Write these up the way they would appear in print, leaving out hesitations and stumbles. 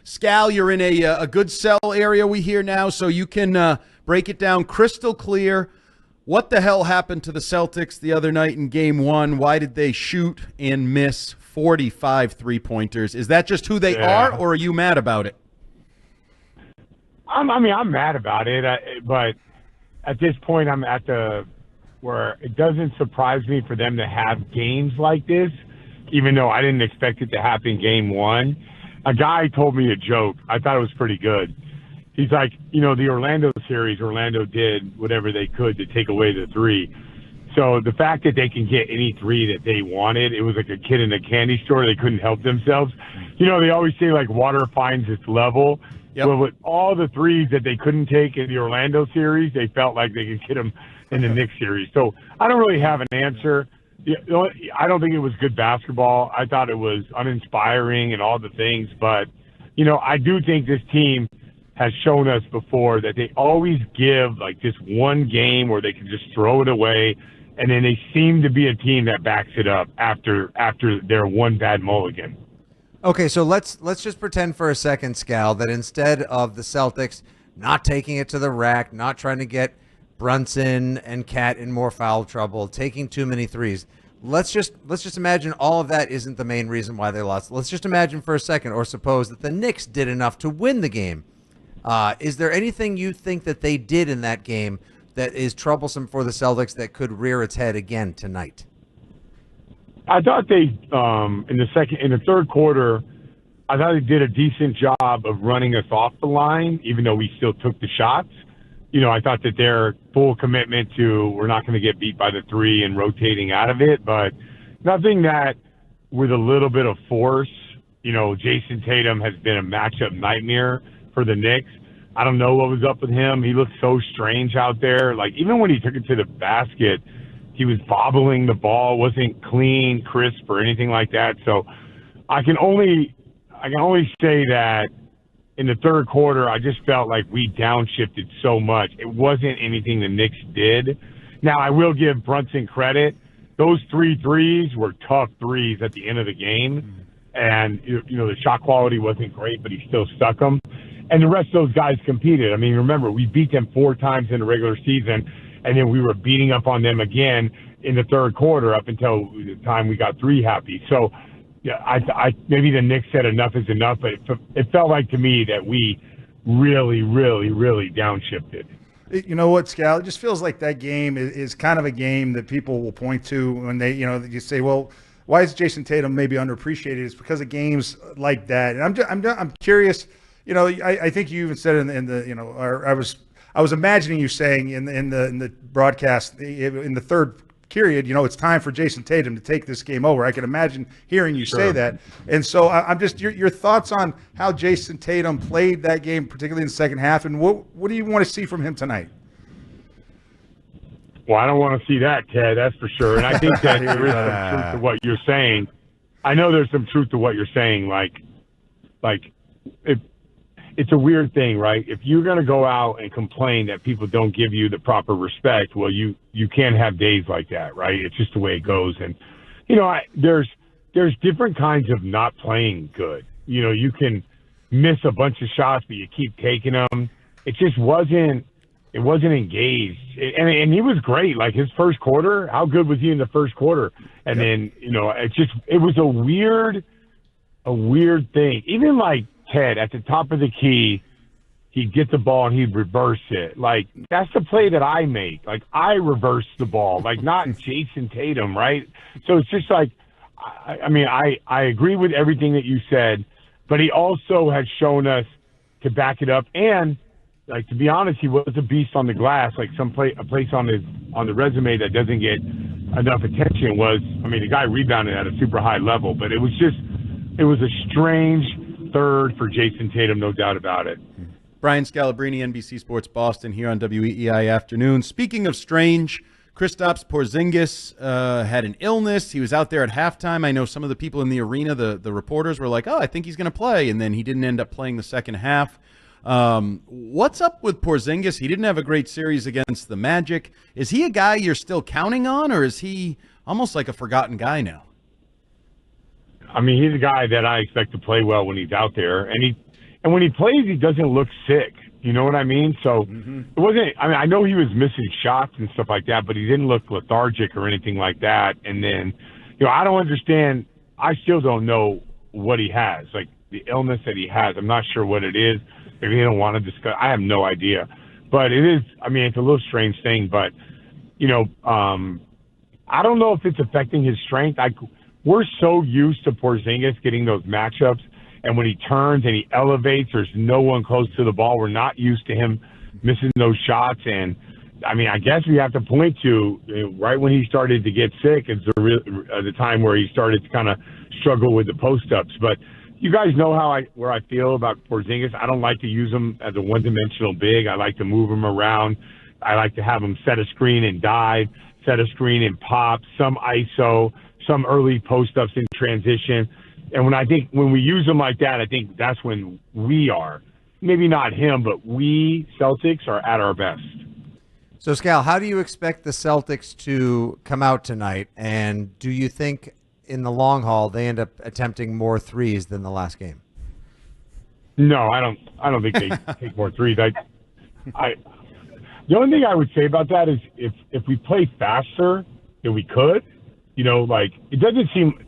Scal, you're in a good cell area we hear now, so you can break it down crystal clear. What the hell happened to the Celtics the other night in Game 1? Why did they shoot and miss 45 three-pointers? Is that just who they are, or are you mad about it? I'm mad about it, but at this point, I'm at where it doesn't surprise me for them to have games like this, even though I didn't expect it to happen Game 1. A guy told me a joke. I thought it was pretty good. He's like, the Orlando series, Orlando did whatever they could to take away the three. So the fact that they can get any three that they wanted, it was like a kid in a candy store. They couldn't help themselves. They always say, like, water finds its level. Yep. Well, with all the threes that they couldn't take in the Orlando series, they felt like they could get them in the Knicks series. So I don't really have an answer. I don't think it was good basketball. I thought it was uninspiring and all the things. But, I do think this team has shown us before that they always give, like, this one game where they can just throw it away, and then they seem to be a team that backs it up after their one bad mulligan. Okay, so let's just pretend for a second, Scal, that instead of the Celtics not taking it to the rack, not trying to get Brunson and Cat in more foul trouble, taking too many threes, let's just imagine all of that isn't the main reason why they lost. Let's just imagine for a second, or suppose that the Knicks did enough to win the game. Is there anything you think that they did in that game that is troublesome for the Celtics that could rear its head again tonight? I thought they, in the third quarter, I thought they did a decent job of running us off the line, even though we still took the shots. I thought that their full commitment to we're not going to get beat by the three and rotating out of it, but nothing that with a little bit of force. Jason Tatum has been a matchup nightmare for the Knicks. I don't know what was up with him. He looked so strange out there. Like, even when he took it to the basket, he was bobbling the ball, wasn't clean, crisp, or anything like that. So I can only say that in the third quarter, I just felt like we downshifted so much. It wasn't anything the Knicks did. Now, I will give Brunson credit. Those 3 threes were tough threes at the end of the game. And, the shot quality wasn't great, but he still stuck them. And the rest of those guys competed. I mean, remember, we beat them 4 times in the regular season, and then we were beating up on them again in the third quarter up until the time we got 3 happy. So, yeah, I maybe the Knicks said enough is enough, but it felt like to me that we really, really, really downshifted. You know what, Scal? It just feels like that game is kind of a game that people will point to when they, you say, well, why is Jason Tatum maybe underappreciated? It's because of games like that. And I'm curious. I think you even said in the or I was imagining you saying in the broadcast in the third period, it's time for Jason Tatum to take this game over. I can imagine hearing you say that. And so I'm just your thoughts on how Jason Tatum played that game, particularly in the second half, and what do you want to see from him tonight? Well, I don't want to see that, Ted, that's for sure. And I think that there is some truth to what you're saying. I know there's some truth to what you're saying. It's a weird thing, right? If you're going to go out and complain that people don't give you the proper respect, well, you can't have days like that, right? It's just the way it goes. And, there's different kinds of not playing good. You can miss a bunch of shots, but you keep taking them. It just wasn't engaged. And he was great. Like, his first quarter, how good was he in the first quarter? And then, it was a weird thing. Even like, Ted, at the top of the key, he'd get the ball and he'd reverse it. Like, that's the play that I make. Like, I reverse the ball, like, not Jason Tatum, right? So it's just like, I agree with everything that you said, but he also has shown us to back it up. And, like, to be honest, he was a beast on the glass. Like, a place on the resume that doesn't get enough attention was, the guy rebounded at a super high level, but it was a strange third for Jason Tatum, no doubt about it. Brian Scalabrine, NBC Sports Boston, here on WEEI Afternoons. Speaking of strange, Kristaps Porzingis had an illness. He was out there at halftime. I know some of the people in the arena, the reporters, were like, oh, I think he's going to play, and then he didn't end up playing the second half. What's up with Porzingis? He didn't have a great series against the Magic. Is he a guy you're still counting on, or is he almost like a forgotten guy now? He's a guy that I expect to play well when he's out there. And And when he plays, he doesn't look sick. You know what I mean? So it wasn't – I mean, I know he was missing shots and stuff like that, but he didn't look lethargic or anything like that. And then, I don't understand – I still don't know what he has, like the illness that he has. I'm not sure what it is. Maybe they don't want to discuss – I have no idea. But it is – I mean, it's a little strange thing. But, I don't know if it's affecting his strength. We're so used to Porzingis getting those matchups. And when he turns and he elevates, there's no one close to the ball. We're not used to him missing those shots. And, I mean, I guess we have to point to right when he started to get sick is the time where he started to kind of struggle with the post-ups. But you guys know where I feel about Porzingis. I don't like to use him as a one-dimensional big. I like to move him around. I like to have him set a screen and dive, set a screen and pop, some ISO, some early post-ups in transition. And when we use them like that, I think that's when we are, maybe not him, but we Celtics are at our best. So, Scal, how do you expect the Celtics to come out tonight? And do you think in the long haul they end up attempting more threes than the last game? No, I don't think they take more threes. The only thing I would say about that is if we play faster than we could, it doesn't seem.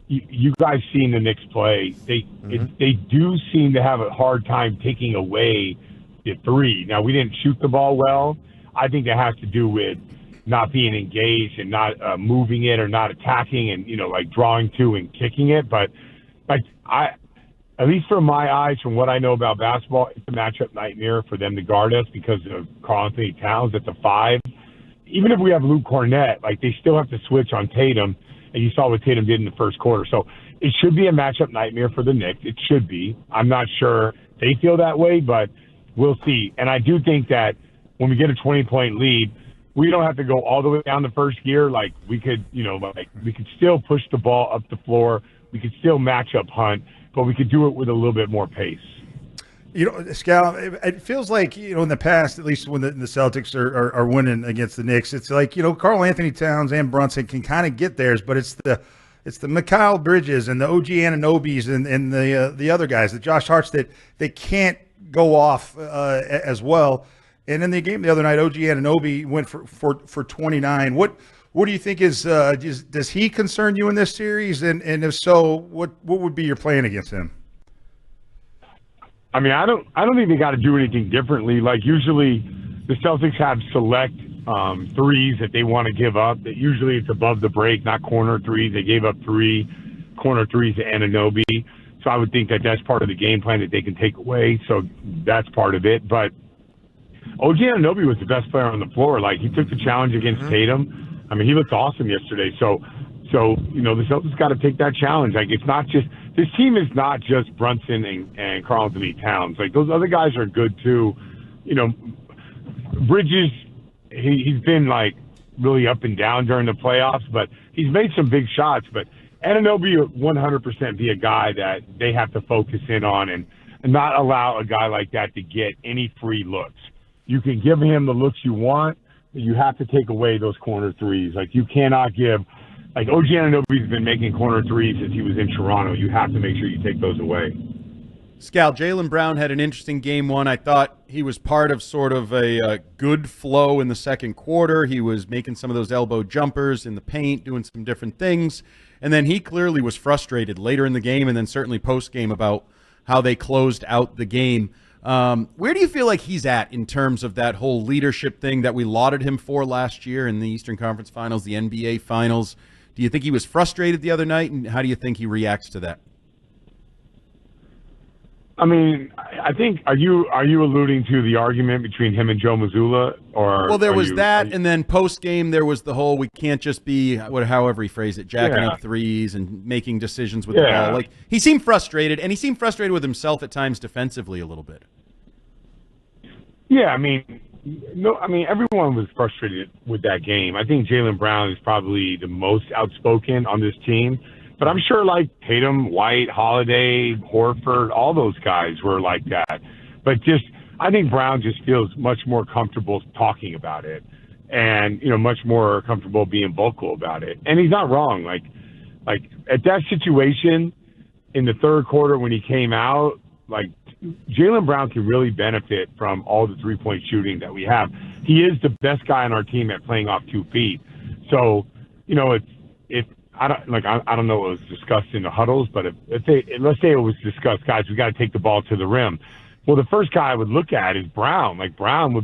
You guys seen the Knicks play. They do seem to have a hard time taking away the three. Now, we didn't shoot the ball well. I think that has to do with not being engaged and not moving it or not attacking and, drawing to and kicking it. But, at least from my eyes, from what I know about basketball, it's a matchup nightmare for them to guard us because of Karl-Anthony Towns at the 5. Even if we have Luke Cornett, they still have to switch on Tatum. And you saw what Tatum did in the first quarter. So it should be a matchup nightmare for the Knicks. It should be. I'm not sure they feel that way, but we'll see. And I do think that when we get a 20-point lead, we don't have to go all the way down the first gear. We could, we could still push the ball up the floor. We could still match up Hunt, but we could do it with a little bit more pace. Scal, it feels like, in the past, at least when the Celtics are winning against the Knicks, it's like, Karl-Anthony Towns and Brunson can kind of get theirs, but it's the Mikal Bridges and the OG Anunobys and the other guys, the Josh Harts, that they can't go off as well. And in the game the other night, OG Anunoby went for 29. What do you think does he concern you in this series? And if so, what would be your plan against him? I mean, I don't think they got to do anything differently. Usually the Celtics have select threes that they want to give up. That usually it's above the break, not corner threes. They gave up 3 corner threes to Anunoby. So I would think that that's part of the game plan that they can take away. So that's part of it. But OG Anunoby was the best player on the floor. He took the challenge against Tatum. I mean, he looked awesome yesterday. So the Celtics got to take that challenge. It's not just – this team is not just Brunson and Karl-Anthony Towns. Those other guys are good too. Bridges, he's been really up and down during the playoffs, but he's made some big shots. But Anunoby 100% be a guy that they have to focus in on and not allow a guy like that to get any free looks. You can give him the looks you want, but you have to take away those corner threes. You cannot give – OG Anunoby's been making corner threes since he was in Toronto. You have to make sure you take those away. Scal, Jaylen Brown had an interesting game one. I thought he was part of sort of a good flow in the second quarter. He was making some of those elbow jumpers in the paint, doing some different things. And then he clearly was frustrated later in the game and then certainly post-game about how they closed out the game. Where do you feel like he's at in terms of that whole leadership thing that we lauded him for last year in the Eastern Conference Finals, the NBA Finals? Do you think he was frustrated the other night, and how do you think he reacts to that? I mean, I think are you alluding to the argument between him and Joe Mazzulla, or well, there was that, and then post game there was the whole we can't just be however he phrased it, jacking up threes and making decisions with the ball. He seemed frustrated, and he seemed frustrated with himself at times defensively a little bit. Yeah, I mean, everyone was frustrated with that game. I think Jaylen Brown is probably the most outspoken on this team. But I'm sure Tatum, White, Holiday, Horford, all those guys were like that. But I think Brown just feels much more comfortable talking about it and, much more comfortable being vocal about it. And he's not wrong. At that situation in the third quarter when he came out, Jaylen Brown can really benefit from all the three-point shooting that we have. He is the best guy on our team at playing off 2 feet. So, I don't know what was discussed in the huddles, but let's say it was discussed, guys, we got to take the ball to the rim. Well, the first guy I would look at is Brown. Like, Brown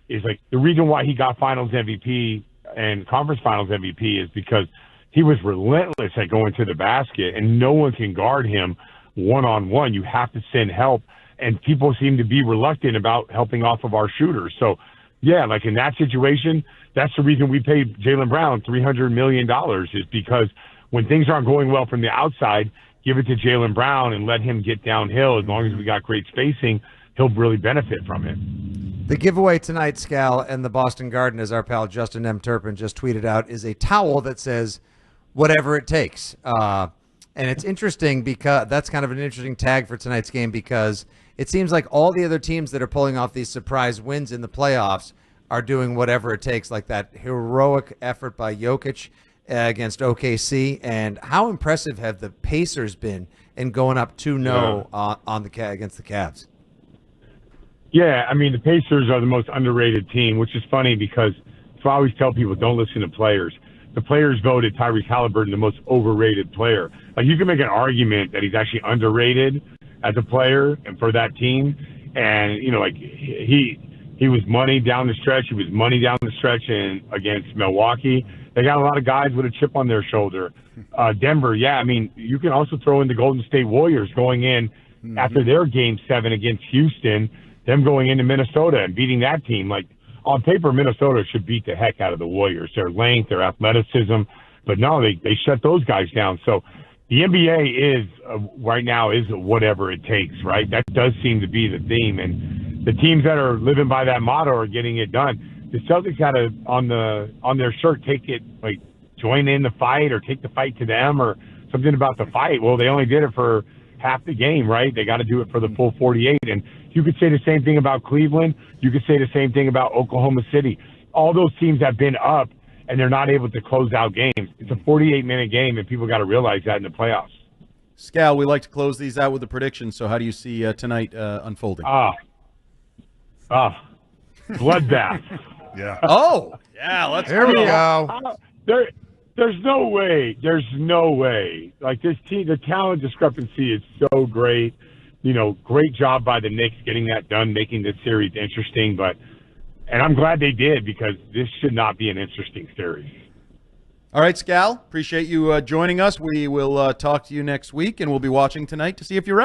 is the reason why he got Finals MVP and Conference Finals MVP is because he was relentless at going to the basket, and no one can guard him one-on-one. You have to send help, and people seem to be reluctant about helping off of our shooters. So, yeah, like in that situation, that's the reason we paid Jaylen Brown $300 million is because when things aren't going well from the outside, give it to Jaylen Brown and let him get downhill. As long as we got great spacing, he'll really benefit from it. The giveaway tonight, Scal, and the Boston Garden, as our pal Justin M. Turpin just tweeted out, is a towel that says, whatever it takes. And it's interesting because that's kind of an interesting tag for tonight's game because it seems like all the other teams that are pulling off these surprise wins in the playoffs are doing whatever it takes, like that heroic effort by Jokic against OKC. And how impressive have the Pacers been in going up 2-0 against the Cavs? Yeah, I mean, the Pacers are the most underrated team, which is funny because I always tell people, don't listen to players. The players voted Tyrese Halliburton the most overrated player. Like, you can make an argument that he's actually underrated as a player and for that team. And, he was money down the stretch. He was money down the stretch against Milwaukee. They got a lot of guys with a chip on their shoulder. Denver, yeah, I mean, you can also throw in the Golden State Warriors going in after their Game 7 against Houston, them going into Minnesota and beating that team. Like, on paper, Minnesota should beat the heck out of the Warriors. Their length, their athleticism. But no, they shut those guys down. So the NBA right now is whatever it takes, right? That does seem to be the theme. And the teams that are living by that motto are getting it done. The Celtics had on their shirt, take it, like, join in the fight or take the fight to them or something about the fight. Well, they only did it for half the game, right? They got to do it for the full 48. And you could say the same thing about Cleveland. You could say the same thing about Oklahoma City. All those teams have been up, and they're not able to close out games. It's a 48-minute game, and people got to realize that in the playoffs. Scal, we like to close these out with a prediction, so how do you see tonight unfolding? Bloodbath. Yeah. Oh, yeah, let's Here we go. There's no way. There's no way. Like, this team, the talent discrepancy is so great. Great job by the Knicks getting that done, making this series interesting. And I'm glad they did because this should not be an interesting series. All right, Scal, appreciate you joining us. We will talk to you next week, and we'll be watching tonight to see if you're right.